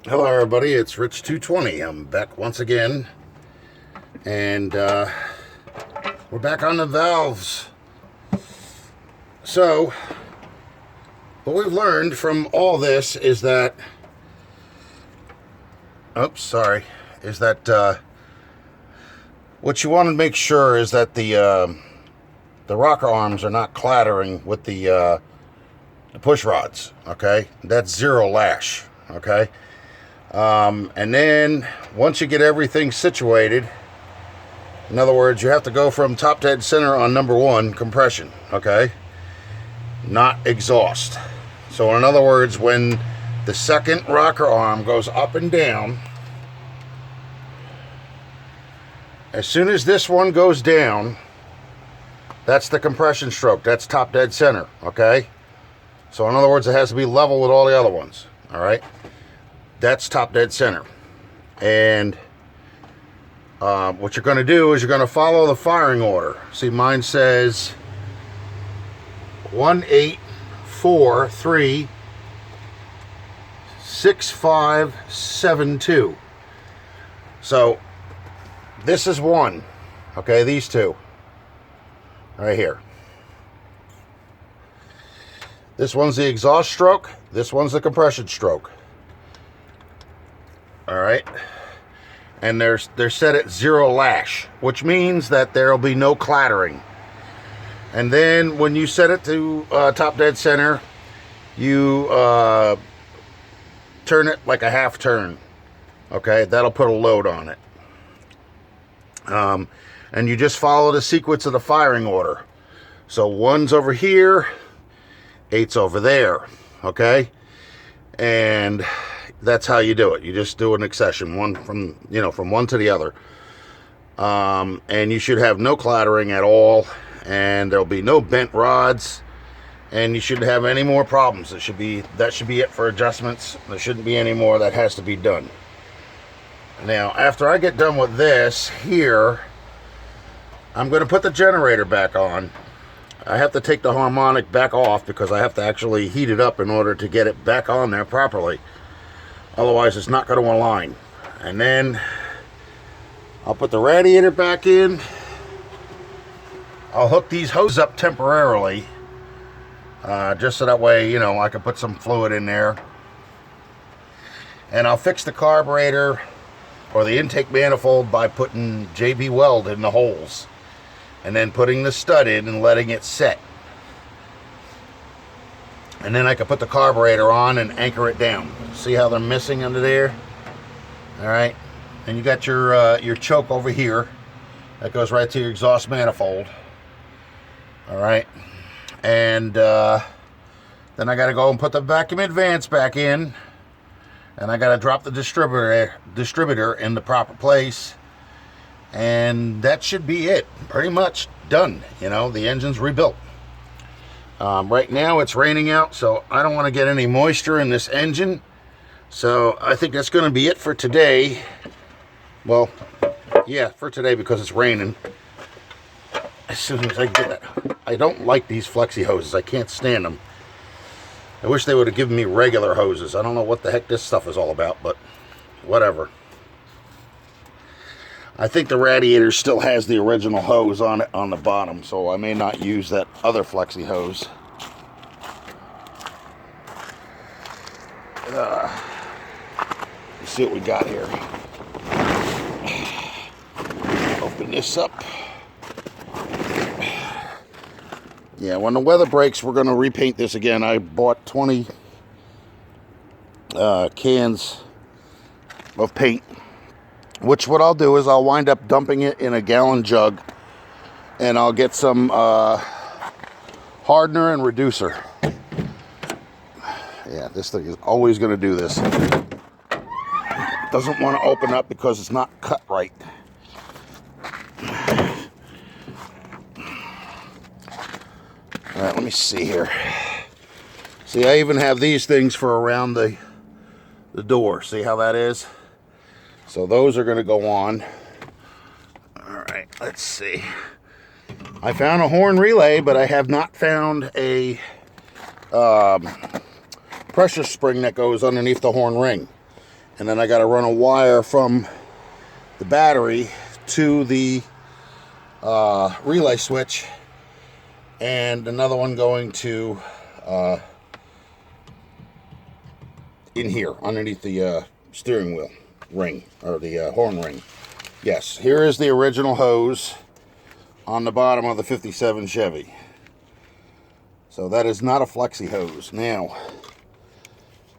Hello everybody, it's Rich 220. I'm back once again, and we're back on the valves. So what we've learned from all this is that what you want to make sure is that the rocker arms are not clattering with the push rods. Okay, that's zero lash. Okay. And then once you get everything situated, in other words, you have to go from top dead center on number one, compression, okay? Not exhaust. So in other words, when the second rocker arm goes up and down, as soon as this one goes down, that's the compression stroke. That's top dead center, okay? So in other words, it has to be level with all the other ones, all right? That's top dead center. And what you're going to do is you're going to follow the firing order. See, mine says 1 8 4 3 6 5 7 2. So this is one. Okay, these two right here. This one's the exhaust stroke. This one's the compression stroke. All right, and they're set at zero lash, which means that there'll be no clattering. And then when you set it to top dead center, you turn it like a half turn. Okay, that'll put a load on it. And you just follow the sequence of the firing order. So 1's over here, 8's over there. Okay, and that's how you do it. You just do an accession, one from one to the other. And you should have no clattering at all, and there'll be no bent rods, and you shouldn't have any more problems. That should be it for adjustments. There shouldn't be any more that has to be done. Now, after I get done with this here, I'm going to put the generator back on. I have to take the harmonic back off because I have to actually heat it up in order to get it back on there properly. Otherwise, it's not going to align. And then I'll put the radiator back in. I'll hook these hoses up temporarily, just so that way, I can put some fluid in there. And I'll fix the carburetor or the intake manifold by putting JB Weld in the holes, and then putting the stud in and letting it set. And then I can put the carburetor on and anchor it down. See how they're missing under there? All right. And you got your choke over here. That goes right to your exhaust manifold. All right. And then I got to go and put the vacuum advance back in. And I got to drop the distributor in the proper place. And that should be it. Pretty much done. The engine's rebuilt. Right now it's raining out, so I don't want to get any moisture in this engine. So I think that's going to be it for today. Well, yeah, for today, because it's raining. As soon as I get that. I don't like these flexi hoses. I can't stand them. I wish they would have given me regular hoses. I don't know what the heck this stuff is all about, but whatever. I think the radiator still has the original hose on it on the bottom, so I may not use that other flexi hose. Let's see what we got here. Open this up. Yeah, when the weather breaks, we're going to repaint this again. I bought 20 cans of paint. Which what I'll do is I'll wind up dumping it in a gallon jug, and I'll get some hardener and reducer. Yeah, this thing is always going to do this. Doesn't want to open up because it's not cut right. All right, let me see here. See, I even have these things for around the door. See how that is? So those are going to go on. All right, let's see. I found a horn relay, but I have not found a pressure spring that goes underneath the horn ring. And then I got to run a wire from the battery to the relay switch, and another one going to in here underneath the steering wheel ring, or the horn ring. Yes, here is the original hose on the bottom of the 57 Chevy. So that is not a flexi hose. Now,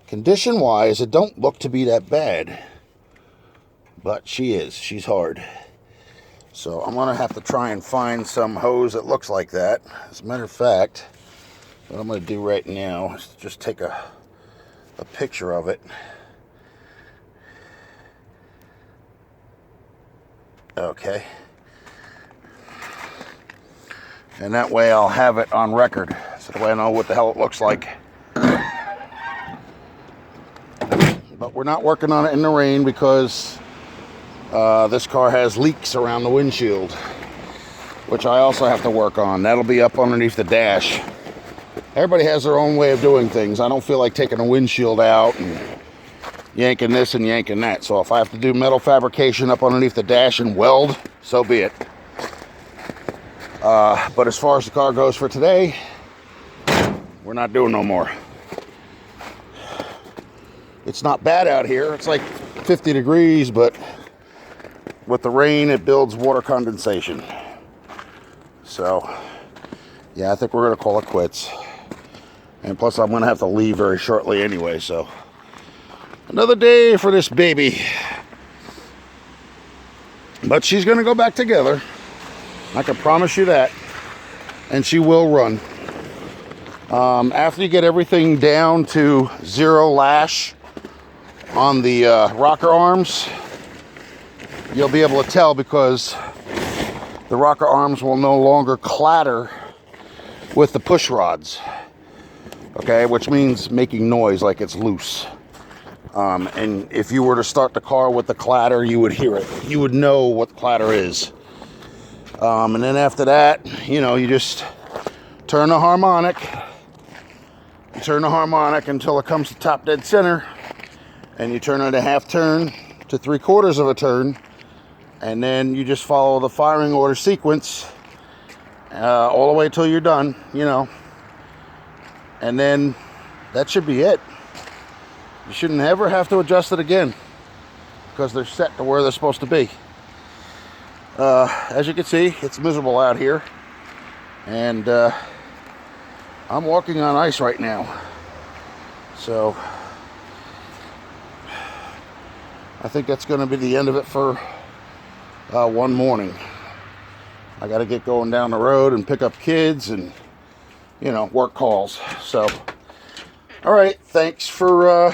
condition wise, it don't look to be that bad, but she's hard. So I'm gonna have to try and find some hose that looks like that. As a matter of fact, what I'm gonna do right now is just take a picture of it. Okay. And that way I'll have it on record, so that way I know what the hell it looks like. But we're not working on it in the rain because this car has leaks around the windshield, which I also have to work on. That'll be up underneath the dash. Everybody has their own way of doing things. I don't feel like taking a windshield out and yanking this and yanking that. So if I have to do metal fabrication up underneath the dash and weld, so be it. But as far as the car goes for today, we're not doing no more. It's not bad out here. It's like 50 degrees, but with the rain, it builds water condensation. So, yeah, I think we're going to call it quits. And plus, I'm going to have to leave very shortly anyway, so. Another day for this baby. But she's going to go back together. I can promise you that. And she will run. After you get everything down to 0 lash on the rocker arms, you'll be able to tell, because the rocker arms will no longer clatter with the push rods. Okay, which means making noise like it's loose. And if you were to start the car with the clatter, you would hear it. You would know what clatter is. And then after that, you know, you just turn the harmonic. You turn the harmonic until it comes to top dead center. And you turn it a half turn to 3/4 of a turn. And then you just follow the firing order sequence all the way till you're done, you know. And then that should be it. You shouldn't ever have to adjust it again, because they're set to where they're supposed to be. As you can see, it's miserable out here. And I'm walking on ice right now. So I think that's going to be the end of it for one morning. I got to get going down the road and pick up kids and, you know, work calls. So, all right, thanks for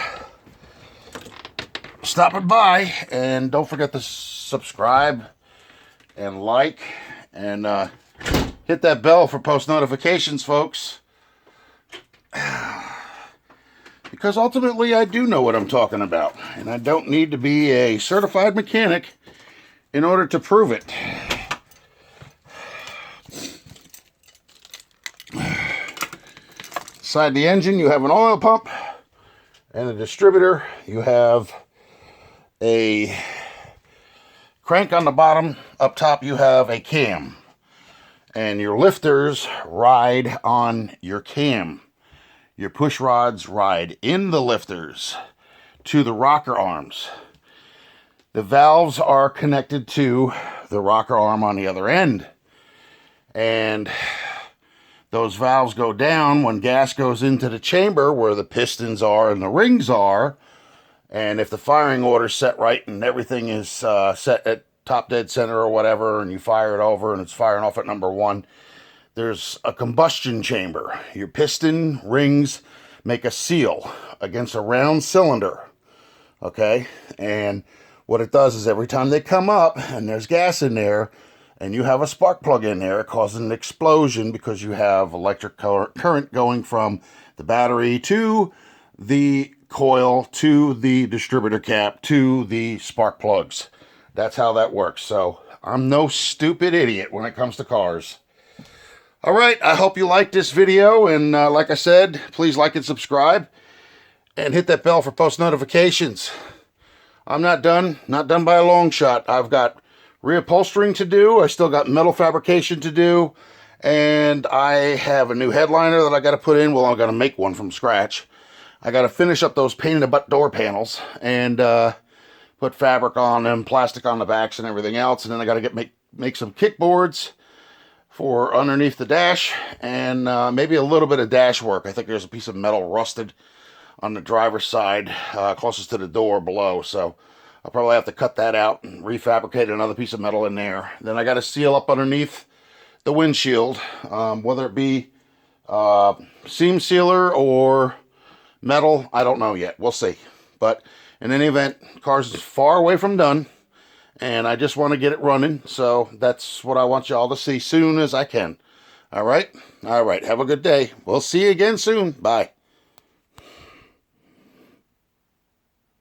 stopping by, and don't forget to subscribe and like, and hit that bell for post notifications, folks. Because ultimately I do know what I'm talking about, and I don't need to be a certified mechanic in order to prove it. Inside the engine, you have an oil pump and a distributor. You have a crank on the bottom. Up top, you have a cam. And your lifters ride on your cam. Your push rods ride in the lifters to the rocker arms. The valves are connected to the rocker arm on the other end. And those valves go down when gas goes into the chamber where the pistons are and the rings are. And if the firing order's set right and everything is set at top dead center or whatever, and you fire it over and it's firing off at number 1, there's a combustion chamber. Your piston rings make a seal against a round cylinder. Okay? And what it does is every time they come up and there's gas in there, and you have a spark plug in there, it causes an explosion because you have electric current going from the battery to the coil to the distributor cap to the spark plugs. That's how that works. So I'm no stupid idiot when it comes to cars. All right, I hope you liked this video, and like I said, please like and subscribe and hit that bell for post notifications. I'm not done. Not done by a long shot. I've got reupholstering to do. I still got metal fabrication to do. And I have a new headliner that I got to put in. Well, I'm going to make one from scratch. I got to finish up those painted door panels and put fabric on them, plastic on the backs and everything else. And then I got to make some kickboards for underneath the dash, and maybe a little bit of dash work. I think there's a piece of metal rusted on the driver's side closest to the door below, so I'll probably have to cut that out and refabricate another piece of metal in there. Then I got to seal up underneath the windshield, whether it be seam sealer or metal, I don't know yet. We'll see. But in any event, car's far away from done, and I just want to get it running, so that's what I want y'all to see soon as I can. All right? All right. Have a good day. We'll see you again soon. Bye.